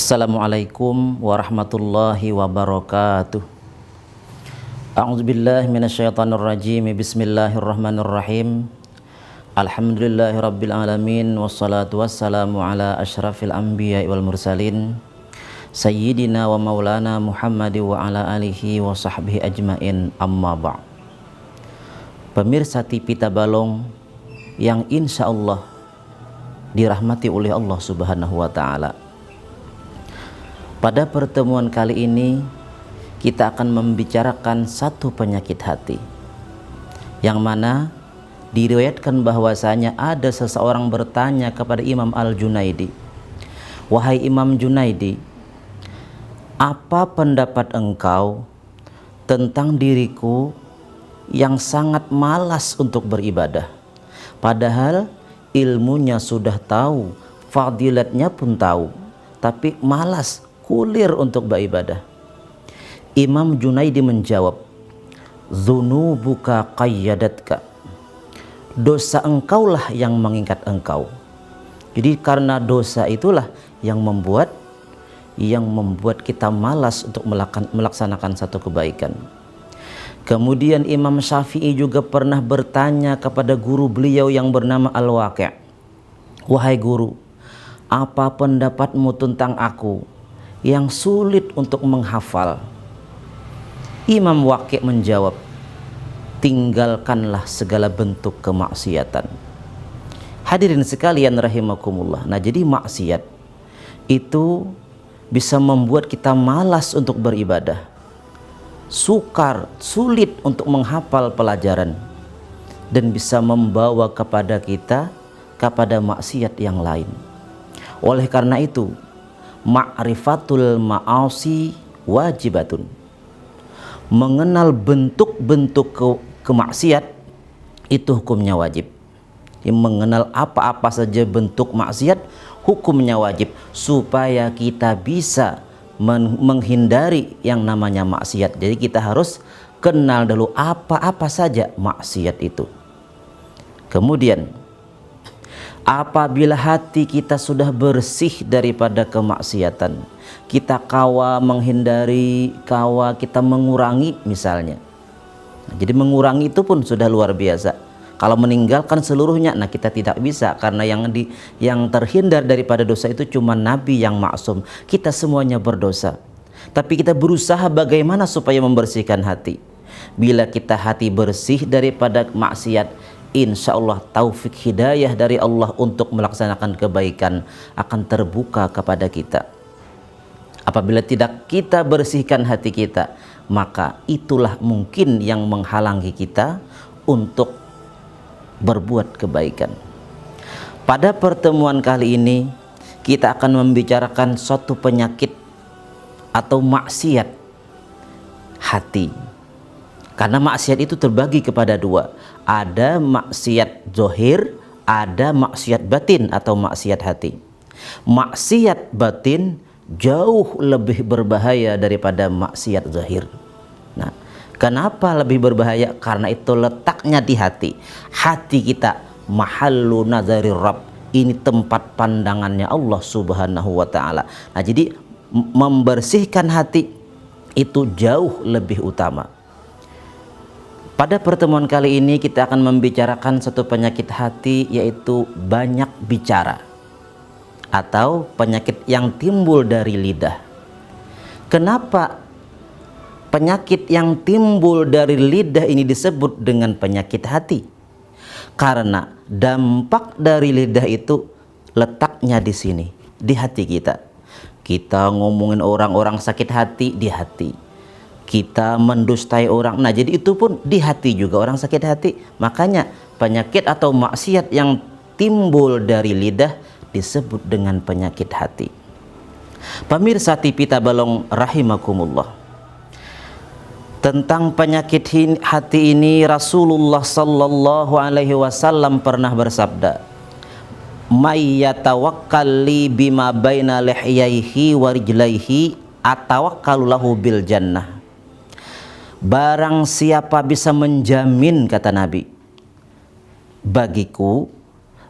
Assalamualaikum warahmatullahi wabarakatuh. A'udzubillahi minasyaitonirrajim. Bismillahirrahmanirrahim. Alhamdulillahirabbil alamin wassalatu wassalamu ala asyrafil anbiya'i wal mursalin sayyidina wa maulana Muhammad wa ala alihi wa sahbihi ajmain, amma ba'. Pemirsa TV Tabalong yang insya Allah dirahmati oleh Allah Subhanahu wa ta'ala, pada pertemuan kali ini kita akan membicarakan satu penyakit hati yang mana diriwayatkan bahwasanya ada seseorang bertanya kepada Imam Al-Junaidi, "Wahai Imam Junaidi, apa pendapat engkau tentang diriku yang sangat malas untuk beribadah, padahal ilmunya sudah tahu, fadilatnya pun tahu, tapi malas, kulir untuk beribadah?" Imam Junaidi menjawab, "Dzunubuka qayyadatka." Dosa engkaulah yang mengikat engkau. Jadi karena dosa itulah yang membuat kita malas untuk melaksanakan satu kebaikan. Kemudian Imam Syafi'i juga pernah bertanya kepada guru beliau yang bernama Al-Waqi', "Wahai guru, apa pendapatmu tentang aku yang sulit untuk menghafal?" Imam Waqi' menjawab, "Tinggalkanlah segala bentuk kemaksiatan." Hadirin sekalian rahimakumullah. Nah, jadi maksiat itu bisa membuat kita malas untuk beribadah, sukar, sulit untuk menghafal pelajaran, dan bisa membawa kepada kita kepada maksiat yang lain. Oleh karena itu, ma'rifatul ma'asi wajibatun. Mengenal bentuk-bentuk kemaksiat itu hukumnya wajib. Mengenal apa-apa saja bentuk maksiat hukumnya wajib, supaya kita bisa menghindari yang namanya maksiat. Jadi kita harus kenal dulu apa-apa saja maksiat itu. Kemudian apabila hati kita sudah bersih daripada kemaksiatan, kita menghindari, kita mengurangi misalnya. Jadi mengurangi itu pun sudah luar biasa. Kalau meninggalkan seluruhnya, nah kita tidak bisa, karena yang terhindar daripada dosa itu cuma Nabi yang maksum. Kita semuanya berdosa. Tapi kita berusaha bagaimana supaya membersihkan hati. Bila kita hati bersih daripada maksiat, insya Allah taufik hidayah dari Allah untuk melaksanakan kebaikan akan terbuka kepada kita. Apabila tidak kita bersihkan hati kita, maka itulah mungkin yang menghalangi kita untuk berbuat kebaikan. Pada pertemuan kali ini kita akan membicarakan suatu penyakit atau maksiat hati. Karena maksiat itu terbagi kepada dua. Ada maksiat zohir, ada maksiat batin atau maksiat hati. Maksiat batin jauh lebih berbahaya daripada maksiat zahir. Nah, kenapa lebih berbahaya? Karena itu letaknya di hati. Hati kita mahallu nazari Rabb. Ini tempat pandangannya Allah Subhanahu wa ta'ala. Nah, jadi membersihkan hati itu jauh lebih utama. Pada pertemuan kali ini kita akan membicarakan satu penyakit hati, yaitu banyak bicara atau penyakit yang timbul dari lidah. Kenapa penyakit yang timbul dari lidah ini disebut dengan penyakit hati? Karena dampak dari lidah itu letaknya di sini, di hati kita. Kita ngomongin orang-orang sakit hati di hati. Kita mendustai orang. Nah, jadi itu pun di hati juga orang sakit hati. Makanya penyakit atau maksiat yang timbul dari lidah disebut dengan penyakit hati. Pemirsa TV Tabalong rahimakumullah, tentang penyakit hati ini Rasulullah sallallahu alaihi wasallam pernah bersabda, "May yatawakkal li bima baina lihyaihi wa rijlaihi atawakkalu lahu bil jannah." Barang siapa bisa menjamin, kata Nabi, bagiku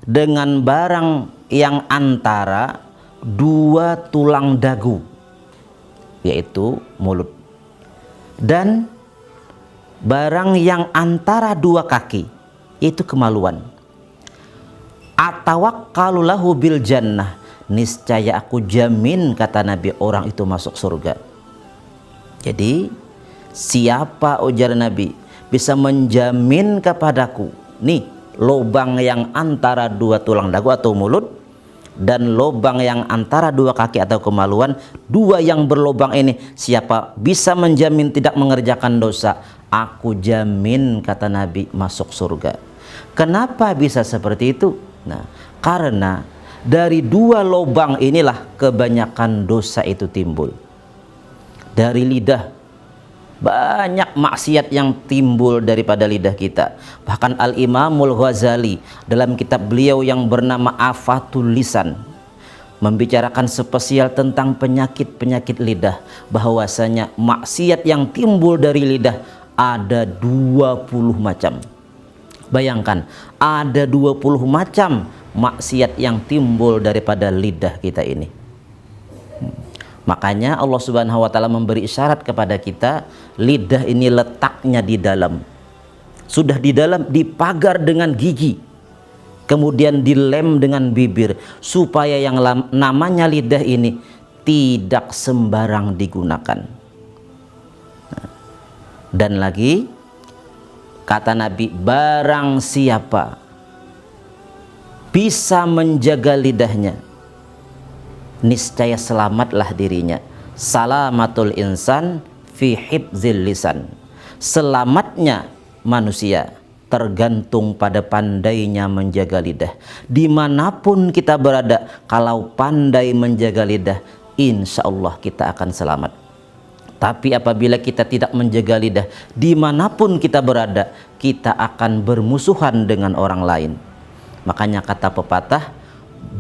dengan barang yang antara dua tulang dagu, yaitu mulut, dan barang yang antara dua kaki, itu kemaluan. Atawakkalu lahu bil jannah, niscaya aku jamin, kata Nabi, orang itu masuk surga. Jadi siapa, ujar Nabi, bisa menjamin kepadaku nih lubang yang antara dua tulang dagu atau mulut dan lubang yang antara dua kaki atau kemaluan, dua yang berlubang ini, siapa bisa menjamin tidak mengerjakan dosa, aku jamin, kata Nabi, masuk surga. Kenapa bisa seperti itu? Nah, karena dari dua lubang inilah kebanyakan dosa itu timbul. Dari lidah, banyak maksiat yang timbul daripada lidah kita. Bahkan Al-Imamul Ghazali dalam kitab beliau yang bernama Afatul Lisan membicarakan spesial tentang penyakit-penyakit lidah, bahwasanya maksiat yang timbul dari lidah ada 20 macam. Bayangkan, ada 20 macam maksiat yang timbul daripada lidah kita ini. Makanya Allah Subhanahu wa taala memberi isyarat kepada kita, lidah ini letaknya di dalam. Sudah di dalam, dipagar dengan gigi, kemudian dilem dengan bibir, supaya yang namanya lidah ini tidak sembarang digunakan. Dan lagi kata Nabi, barang siapa bisa menjaga lidahnya, niscaya selamatlah dirinya. Salamatul insan fi hifzil lisan. Selamatnya manusia tergantung pada pandainya menjaga lidah. Dimanapun kita berada, kalau pandai menjaga lidah, insya Allah kita akan selamat. Tapi apabila kita tidak menjaga lidah, dimanapun kita berada, kita akan bermusuhan dengan orang lain. Makanya kata pepatah,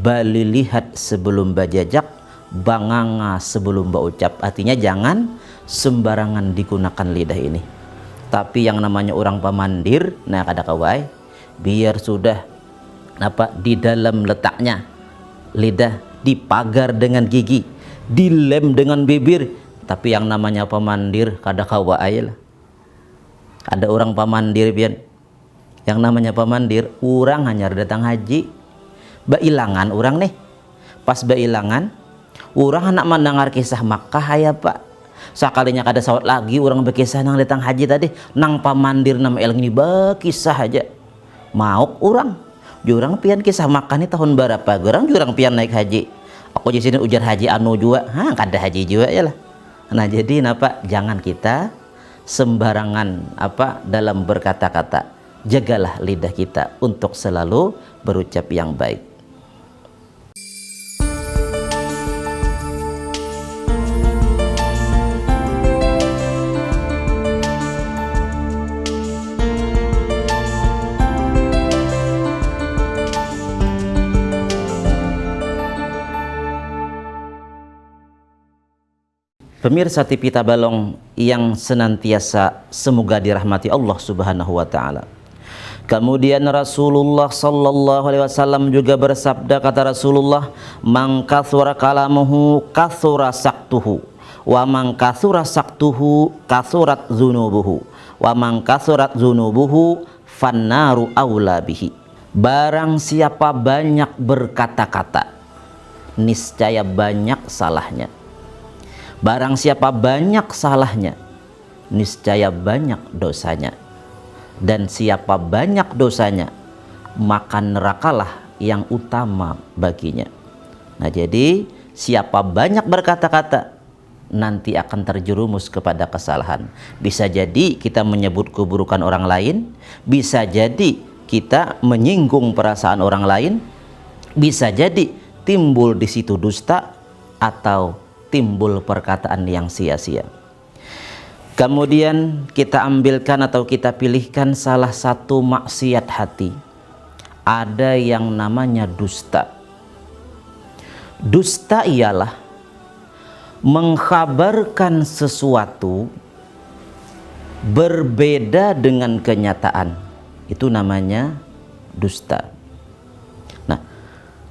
bali lihat sebelum bajajak, banganga sebelum baucap. Artinya jangan sembarangan digunakan lidah ini. Tapi yang namanya orang pamandir, nah kada kawai, biar sudah apa di dalam letaknya lidah, dipagar dengan gigi, dilem dengan bibir. Tapi yang namanya pamandir kada kawai lah. Ada orang pamandir biar, yang namanya pamandir, orang hanya datang haji, bailangan orang nih, pas bailangan orang anak mendengar kisah Makkah ya Pak, sekalinya kada sawat lagi orang berkisah nang datang haji tadi, nang pamandir nama elang ini berkisah aja mau orang jurang pian kisah Makkah nih tahun berapa, jurang pian naik haji, aku di sini ujar haji anu juga, kada haji juga ya lah. Nah jadi napa, jangan kita sembarangan apa dalam berkata-kata, jagalah lidah kita untuk selalu berucap yang baik. Pemirsa TV Tabalong yang senantiasa semoga dirahmati Allah Subhanahu wa taala. Kemudian Rasulullah sallallahu alaihi wasallam juga bersabda, kata Rasulullah, "Man katsura kalamuhu katsura saktuhu, wa man katsura saktuhu katsurat dzunubuhu, wa man katsurat dzunubuhu fannaru aula bihi." Barang siapa banyak berkata-kata, niscaya banyak salahnya. Barang siapa banyak salahnya, niscaya banyak dosanya. Dan siapa banyak dosanya, maka nerakalah yang utama baginya. Nah jadi siapa banyak berkata-kata, nanti akan terjerumus kepada kesalahan. Bisa jadi kita menyebut keburukan orang lain, bisa jadi kita menyinggung perasaan orang lain, bisa jadi timbul di situ dusta atau timbul perkataan yang sia-sia. Kemudian kita ambilkan atau kita pilihkan salah satu maksiat hati. Ada yang namanya dusta. Dusta ialah mengkhabarkan sesuatu berbeda dengan kenyataan. Itu namanya dusta. Nah,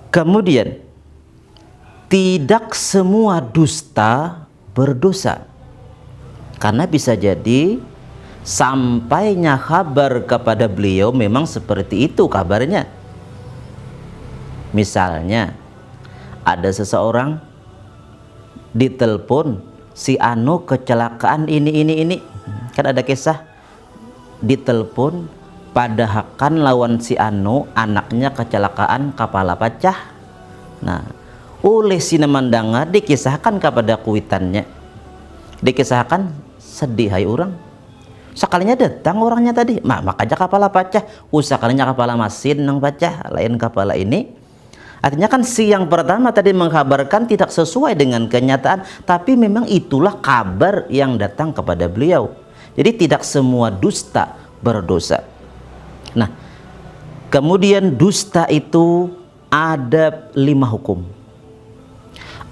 kemudian tidak semua dusta berdosa. Karena bisa jadi sampainya kabar kepada beliau memang seperti itu kabarnya. Misalnya ada seseorang ditelepon, si anu kecelakaan ini. Kan ada kisah ditelepon padahal lawan si anu anaknya kecelakaan kepala pecah. Nah, oleh si namandanga dikisahkan kepada kuitannya, dikisahkan sedih hai orang. Sekalinya datang orangnya tadi, makanya kepala pecah. Sekalinya kepala mesin nang pecah, lain kepala ini. Artinya kan si yang pertama tadi mengkabarkan tidak sesuai dengan kenyataan, tapi memang itulah kabar yang datang kepada beliau. Jadi tidak semua dusta berdosa. Nah, kemudian dusta itu ada 5 hukum.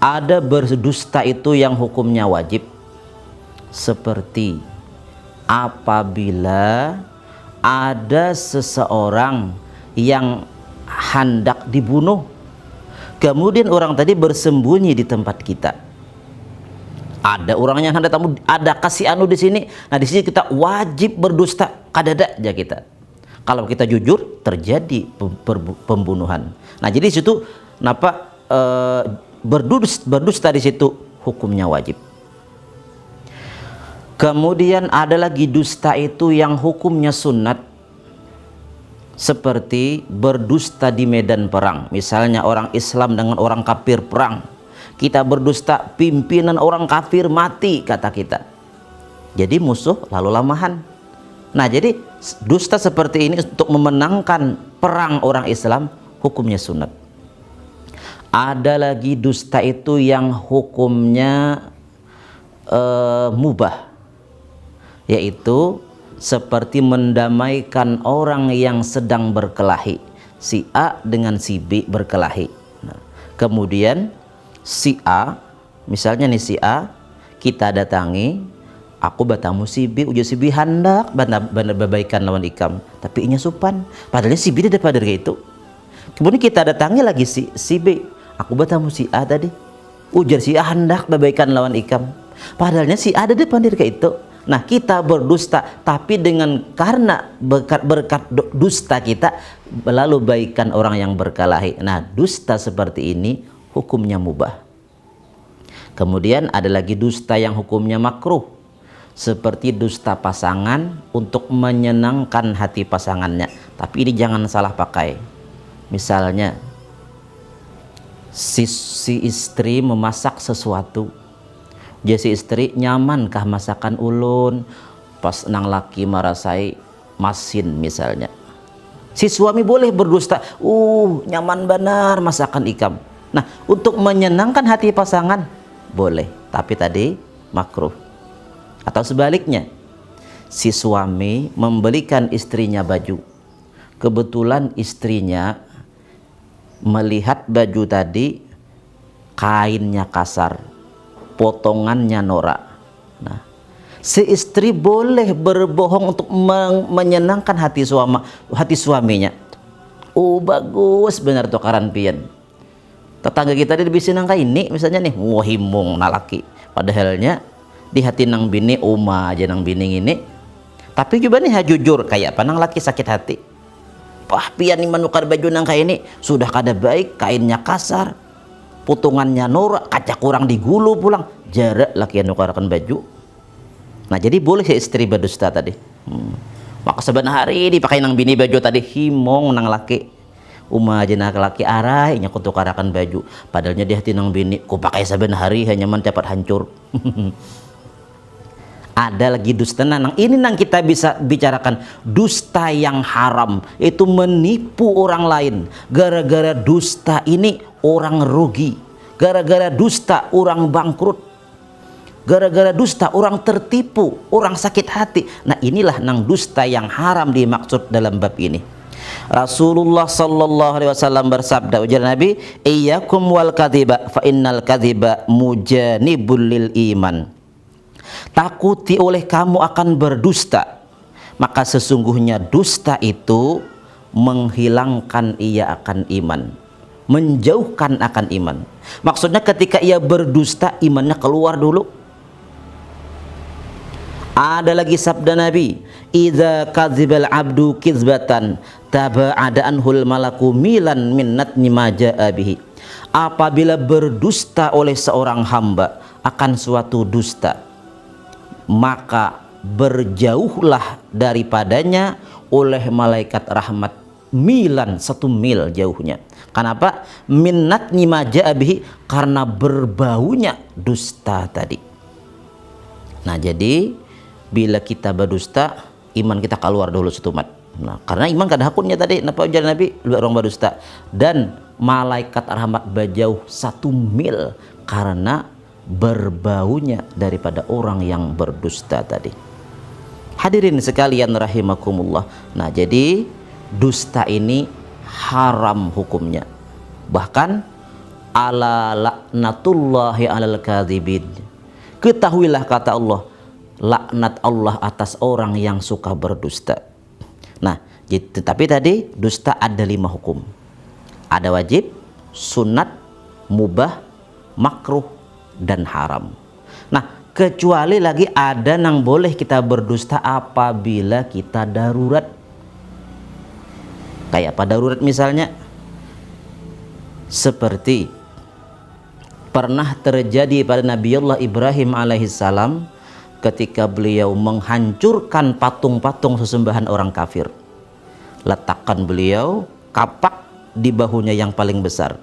Ada berdusta itu yang hukumnya wajib, seperti apabila ada seseorang yang hendak dibunuh, kemudian orang tadi bersembunyi di tempat kita. Ada orang yang hendak tamu, ada kasih anu di sini. Nah, di sini kita wajib berdusta, kadada aja kita. Kalau kita jujur, terjadi pembunuhan. Nah, jadi di situ napa berdusta di situ hukumnya wajib. Kemudian ada lagi dusta itu yang hukumnya sunnat, seperti berdusta di medan perang. Misalnya orang Islam dengan orang kafir perang, kita berdusta, pimpinan orang kafir mati kata kita, jadi musuh lalu lamahan. Nah, jadi dusta seperti ini untuk memenangkan perang orang Islam hukumnya sunat. Ada lagi dusta itu yang hukumnya mubah, yaitu seperti mendamaikan orang yang sedang berkelahi, si A dengan si B berkelahi. Nah, kemudian si A, misalnya nih si A, kita datangi, aku batamu si B, ujo si B hendak benar babaikan lawan ikam, tapi inya supan, padahal si B daripada itu. Kemudian kita datangi lagi si B, aku batamu si A tadi, ujar si A hendak babaikan lawan ikam, padahalnya si A ada depan diri itu. Nah, kita berdusta, tapi karena berkat dusta kita lalu baikan orang yang berkelahi. Nah, dusta seperti ini hukumnya mubah. Kemudian ada lagi dusta yang hukumnya makruh, seperti dusta pasangan untuk menyenangkan hati pasangannya. Tapi ini jangan salah pakai. Misalnya si istri memasak sesuatu, jadi istri nyamankah masakan ulun, pas nang laki marasai masin misalnya. Si suami boleh berdusta, nyaman benar masakan ikam. Nah, untuk menyenangkan hati pasangan boleh, tapi tadi makruh. Atau sebaliknya, si suami membelikan istrinya baju, kebetulan istrinya melihat baju tadi kainnya kasar, potongannya norak. Nah, si istri boleh berbohong untuk menyenangkan hati suaminya. Bagus benar tukaran pian. Tetangga kita di bisi nang ini misalnya nih, himung nalaki, padahalnya di hati nang bini aja nang bini ini. Tapi juga nih jujur kayak apa nang laki sakit hati. Pian nih menukar baju nang kayak ini sudah kada baik, kainnya kasar, potongannya norak, kaca kurang digulu pulang, jarak laki yang nukarkan baju. Nah, jadi boleh si istri berdusta tadi. Maka sebenarnya hari dipakai nang bini baju tadi, himong nang laki aja nang laki arahnya kutukarakan baju, padahalnya di hati nang bini ku pakai saben hari hanya mendapat hancur. Ada lagi dusta nang ini nang kita bisa bicarakan, dusta yang haram, itu menipu orang lain. Gara-gara dusta ini orang rugi, gara-gara dusta orang bangkrut, gara-gara dusta orang tertipu, orang sakit hati. Nah, inilah nang dusta yang haram dimaksud dalam bab ini. Rasulullah sallallahu alaihi wasallam bersabda, ujar Nabi, iyyakum wal kadhiba fa innal kadhiba mujanibul lil iman. Takuti oleh kamu akan berdusta, maka sesungguhnya dusta itu menghilangkan ia akan iman, menjauhkan akan iman. Maksudnya ketika ia berdusta, imannya keluar dulu. Ada lagi sabda Nabi, idza kadzibal abdu kizbatan taba'ada anhul malaku milan min natni ma jaa bihi. Apabila berdusta oleh seorang hamba akan suatu dusta, maka berjauhlah daripadanya oleh malaikat rahmat milan, 1 mil jauhnya. Kenapa? Minnat ma jaa bihi, karena berbaunya dusta tadi. Nah, jadi bila kita berdusta, iman kita keluar dulu setumat. Nah, karena iman kada hakunnya tadi, napa ujar Nabi, lu orang berdusta, dan malaikat rahmat berjauh 1 mil karena berbaunya daripada orang yang berdusta tadi. Hadirin sekalian rahimakumullah. Nah, jadi dusta ini haram hukumnya. Bahkan ala laknatullahi alal kadzibin. Ketahuilah kata Allah, laknat Allah atas orang yang suka berdusta. Nah, tetapi tadi dusta ada 5 hukum. Ada wajib, sunat, mubah, makruh, dan haram. Nah, kecuali lagi ada yang boleh kita berdusta apabila kita darurat. Kayak apa darurat misalnya? Seperti pernah terjadi pada Nabiullah Ibrahim alaihissalam ketika beliau menghancurkan patung-patung sesembahan orang kafir. Letakkan beliau kapak di bahunya yang paling besar.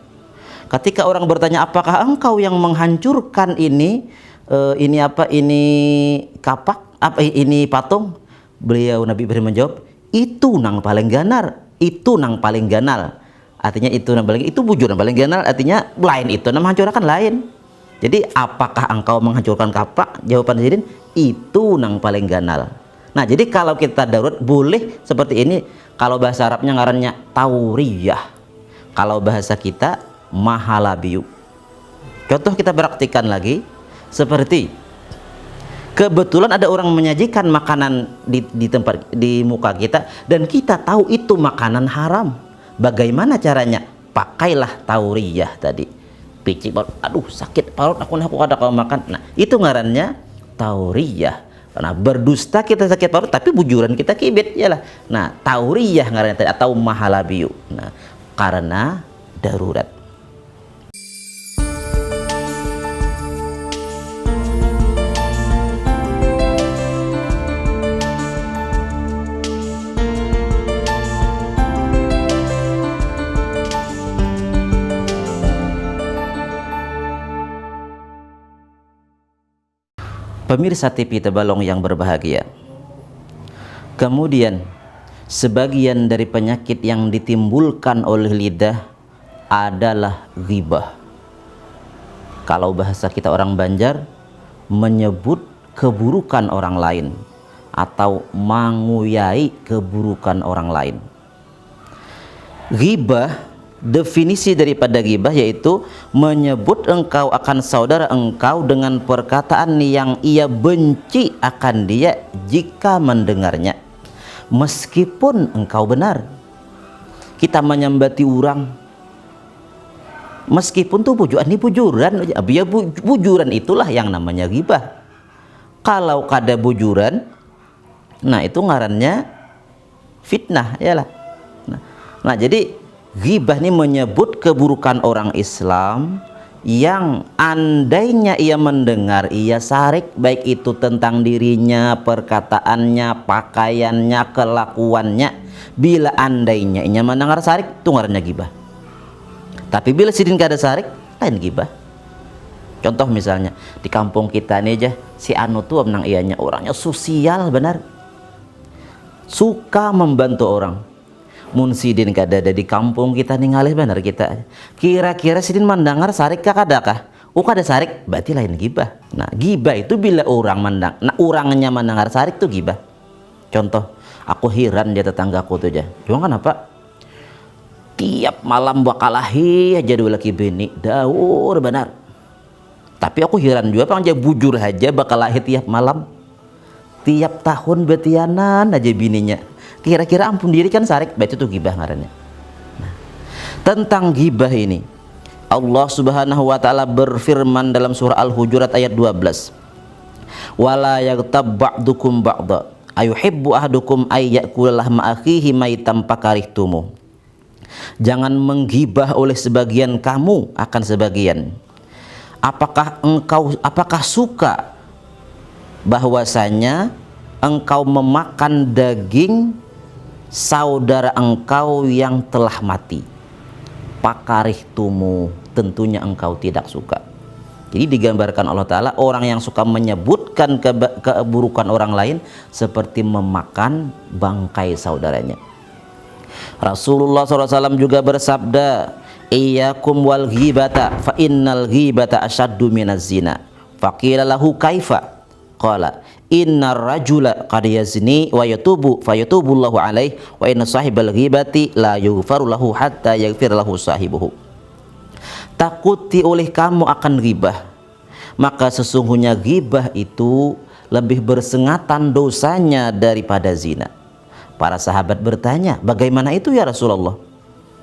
Ketika orang bertanya, apakah engkau yang menghancurkan ini kapak, apa ini patung? Beliau Nabi Ibrahim menjawab, itu nang paling ganar, itu nang paling ganal. Artinya itu nang paling, itu bujur nang paling ganal, artinya lain itu nang menghancurkan lain. Jadi apakah engkau menghancurkan kapak? Jawaban Sidin, itu nang paling ganal. Nah, jadi kalau kita darurat boleh seperti ini. Kalau bahasa Arabnya ngarannya tauriyah. Kalau bahasa kita mahalabiyu. Contoh kita praktikkan lagi, seperti kebetulan ada orang menyajikan makanan di tempat di muka kita dan kita tahu itu makanan haram. Bagaimana caranya? Pakailah tauriyah tadi. Picik parut, aduh sakit parut aku kada kau makan. Nah, itu ngarannya tauriyah. Nah, berdusta kita sakit parut tapi bujuran kita kibit yalah. Nah, tauriyah ngarannya tadi atau mahalabiyu. Nah, karena darurat. Pemirsa TV Tebalong yang berbahagia, kemudian sebagian dari penyakit yang ditimbulkan oleh lidah adalah ghibah. Kalau bahasa kita orang Banjar, menyebut keburukan orang lain atau manguyai keburukan orang lain. Ghibah, definisi daripada ghibah yaitu menyebut engkau akan saudara engkau dengan perkataan yang ia benci akan dia jika mendengarnya, meskipun engkau benar. Kita menyambati orang meskipun tuh bujuran, ini bujuran, biar bujuran itulah yang namanya ghibah. Kalau kada bujuran, nah itu ngarannya fitnah yalah. Nah, jadi ghibah ini menyebut keburukan orang Islam yang andainya ia mendengar, ia sarik, baik itu tentang dirinya, perkataannya, pakaiannya, kelakuannya. Bila andainya ia mendengar sarik, itu ngarannya ghibah. Tapi bila sidin kada sarik, lain ghibah. Contoh misalnya di kampung kita nih aja, si anu tuh menang ianya orangnya sosial benar, suka membantu orang. Mun sidin kada ada di kampung kita ninggalih benar kita. Kira-kira sidin mendengar sarik kah kada kah? Kada sarik, berarti lain ghibah. Nah, ghibah itu bila orang mendang, nah orangnya mendengar sarik tuh ghibah. Contoh, aku heran dia tetanggaku tuh aja. Cuma kenapa? Tiap malam bakalahi aja dua laki bini, daur benar. Tapi aku heran juga pang aja bujur aja bakalahi tiap malam. Tiap tahun betianan aja bininya. Kira-kira ampun diri kan sarik, berarti itu ghibah ngarannya. Nah, tentang ghibah ini. Allah Subhanahu wa taala berfirman dalam surah Al-Hujurat ayat 12. Wala yaghtab ba'dukum ba'dha ayuhibbu ahadukum ay ya'kula lahma akhihi maitam fakarihtumu. Jangan menggibah oleh sebagian kamu akan sebagian. Apakah suka bahwasanya engkau memakan daging saudara engkau yang telah mati? Fakarihtumu, tentunya engkau tidak suka. Jadi digambarkan Allah Ta'ala orang yang suka menyebutkan keburukan orang lain seperti memakan bangkai saudaranya. Rasulullah SAW juga bersabda, iyyakum wal ghibata fa innal ghibata asyaddu minaz zina. Faqila lahu kaifa? Qala innar rajula qad yazni wa yatubu fayatubullahu alaihi wa inna sahibal ghibati la yughfaru lahu hatta yaghfir lahu sahibuhu. Takuti oleh kamu akan ghibah, maka sesungguhnya ghibah itu lebih bersengatan dosanya daripada zina. Para sahabat bertanya, bagaimana itu ya Rasulullah?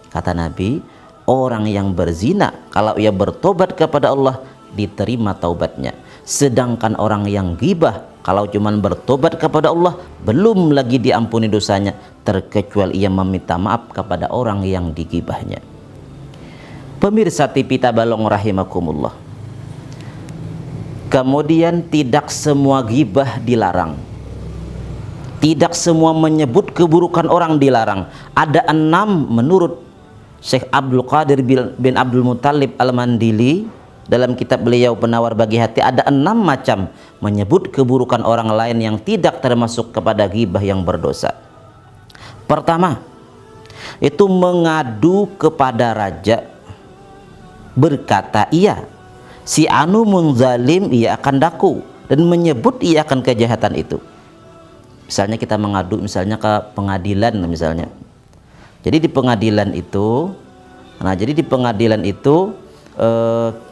Kata Nabi, orang yang berzina kalau ia bertobat kepada Allah diterima taubatnya. Sedangkan orang yang ghibah kalau cuman bertobat kepada Allah belum lagi diampuni dosanya, terkecuali ia meminta maaf kepada orang yang digibahnya. Pemirsa TV Tabalong rahimakumullah. Kemudian tidak semua ghibah dilarang. Tidak semua menyebut keburukan orang dilarang. Ada 6 menurut Syekh Abdul Qadir bin Abdul Muttalib Al-Mandili dalam kitab beliau Penawar Bagi Hati, ada 6 macam menyebut keburukan orang lain yang tidak termasuk kepada ghibah yang berdosa. Pertama, itu mengadu kepada raja, berkata iya si anu munzalim ia akan daku, dan menyebut ia akan kejahatan itu. Misalnya kita mengadu misalnya ke pengadilan misalnya. Jadi di pengadilan itu,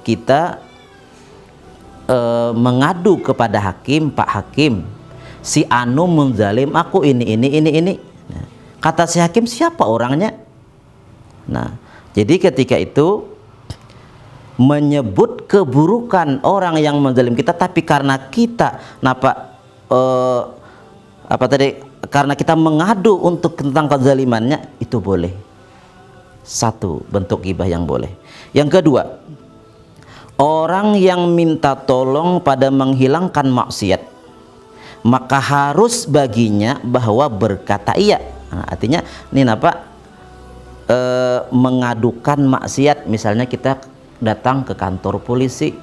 kita mengadu kepada hakim, Pak Hakim, si anu munzalim aku ini. Nah, kata si hakim, siapa orangnya? Nah, jadi ketika itu menyebut keburukan orang yang menzalim kita, tapi karena kita karena kita mengadu untuk tentang kezalimannya, itu boleh. Satu bentuk ghibah yang boleh. Yang kedua, orang yang minta tolong pada menghilangkan maksiat, maka harus baginya bahwa berkata iya. Nah, artinya ini mengadukan maksiat. Misalnya kita datang ke kantor polisi,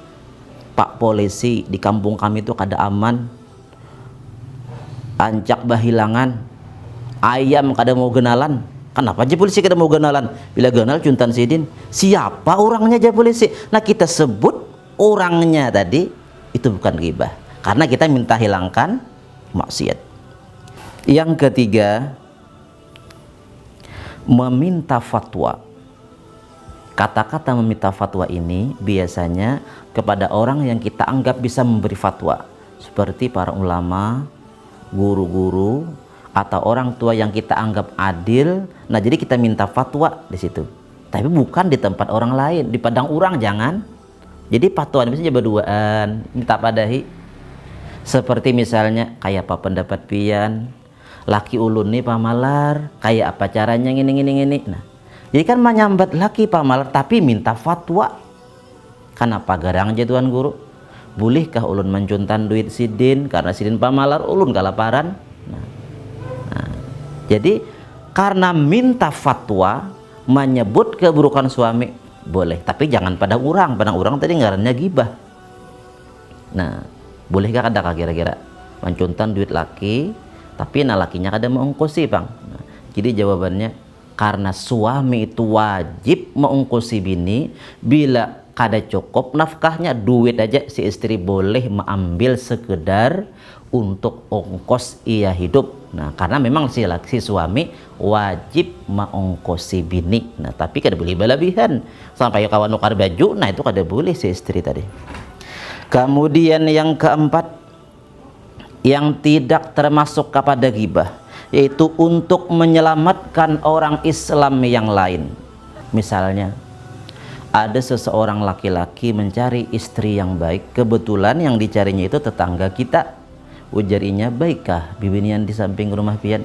Pak Polisi, di kampung kami itu kada aman, ancak bahilangan, ayam kada mau genalan. Kenapa aja polisi kada mau genalan? Bila genal cuntan sidin, siapa orangnya aja polisi? Nah, kita sebut orangnya tadi, itu bukan ghibah, karena kita minta hilangkan maksiat. Yang ketiga, meminta fatwa. Kata-kata meminta fatwa ini biasanya kepada orang yang kita anggap bisa memberi fatwa, seperti para ulama, guru-guru, atau orang tua yang kita anggap adil. Nah, jadi kita minta fatwa di situ, tapi bukan di tempat orang lain, di padang orang jangan. Jadi fatwa misalnya berduaan, minta padahi. Seperti misalnya kayak apa pendapat pian, laki ulun nih pamalar, kayak apa caranya gini. Nah, jadi kan menyambat laki pamalar tapi minta fatwa. Kenapa garang aja tuan guru? Bolehkah ulun mencuntan duit sidin karena sidin pamalar ulun kalaparan? Jadi karena minta fatwa menyebut keburukan suami boleh, tapi jangan pada orang tadi ngarannya ghibah. Nah, bolehkah kada kira-kira mencuntan duit laki tapi lakinya kada mengungkusi bang? Nah, jadi jawabannya karena suami itu wajib mengungkusi bini, bila kada cukup nafkahnya duit aja si istri boleh mengambil sekedar untuk ongkos ia hidup. Nah, karena memang si suami wajib mengongkosi bini. Nah, tapi kada boleh berlebihan sampai kawan nukar baju. Nah, itu kada boleh si istri tadi. Kemudian yang keempat, yang tidak termasuk kepada ghibah, yaitu untuk menyelamatkan orang Islam yang lain. Misalnya ada seseorang laki-laki mencari istri yang baik, kebetulan yang dicarinya itu tetangga kita. Ujarinya, baikkah bibinian di samping rumah pian?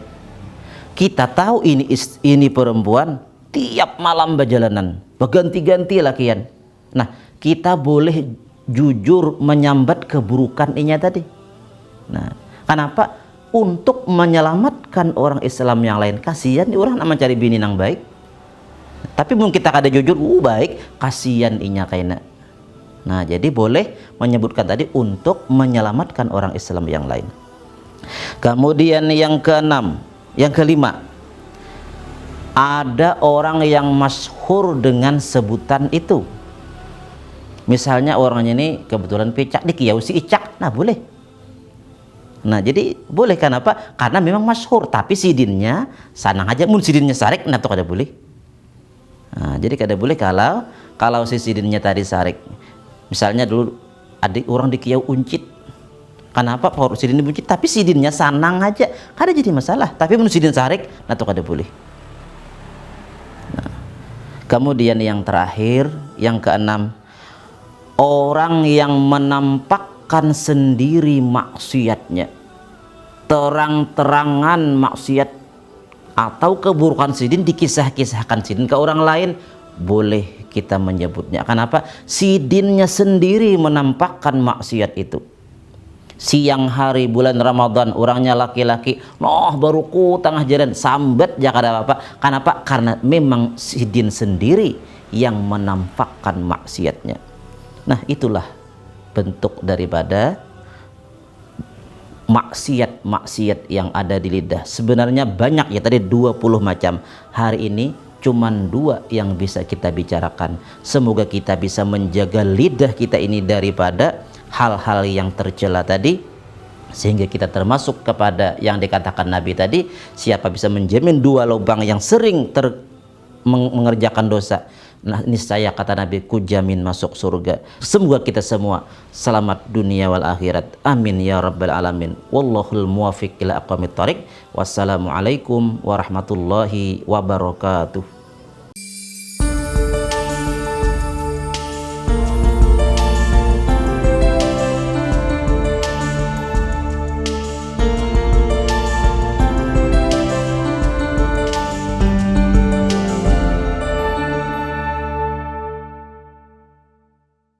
Kita tahu ini perempuan tiap malam berjalanan, berganti-ganti lakian. Nah, kita boleh jujur menyambat keburukan inya tadi. Nah, kenapa? Untuk menyelamatkan orang Islam yang lain. Kasihan orang nak mencari bini yang baik. Tapi mungkin kita kada jujur, baik, kasihan inya kaina. Nah, jadi boleh menyebutkan tadi untuk menyelamatkan orang Islam yang lain. Kemudian yang keenam, yang kelima, ada orang yang masyhur dengan sebutan itu. Misalnya orangnya ini kebetulan picak di kiau si icak, nah boleh. Nah, jadi boleh, kenapa? Karena memang masyhur, tapi sidinnya sanang aja, mun sidinnya sarik, nah tuh kada boleh. Nah, jadi kada boleh kalau si sidinnya tadi sarik. Misalnya dulu adik orang di kiau uncit. Kenapa sidin uncit? Tapi sidinnya sanang aja, kada jadi masalah. Tapi mun sidin sarik, nah tuh kada boleh. Nah, kemudian yang terakhir, yang keenam, orang yang menampakkan sendiri maksiatnya, terang-terangan maksiat atau keburukan sidin dikisah-kisahkan sidin ke orang lain, boleh kita menyebutnya. Kenapa? Sidinnya sendiri menampakkan maksiat itu. Siang hari bulan Ramadan, orangnya laki-laki, baru ku tengah jalan sambat ya kada apa-apa. Kenapa? Karena memang sidin sendiri yang menampakkan maksiatnya. Nah, itulah bentuk daripada maksiat-maksiat yang ada di lidah. Sebenarnya banyak ya, tadi 20 macam. Hari ini cuman 2 yang bisa kita bicarakan. Semoga kita bisa menjaga lidah kita ini daripada hal-hal yang tercela tadi, sehingga kita termasuk kepada yang dikatakan Nabi tadi, siapa bisa menjamin 2 lubang yang sering mengerjakan dosa, nah niscaya kata Nabi, ku jamin masuk surga. Semoga kita semua selamat dunia wal akhirat. Amin ya rabbal alamin. Wallahul muwafiq ila aqwamit thoriq. Wassalamualaikum warahmatullahi wabarakatuh.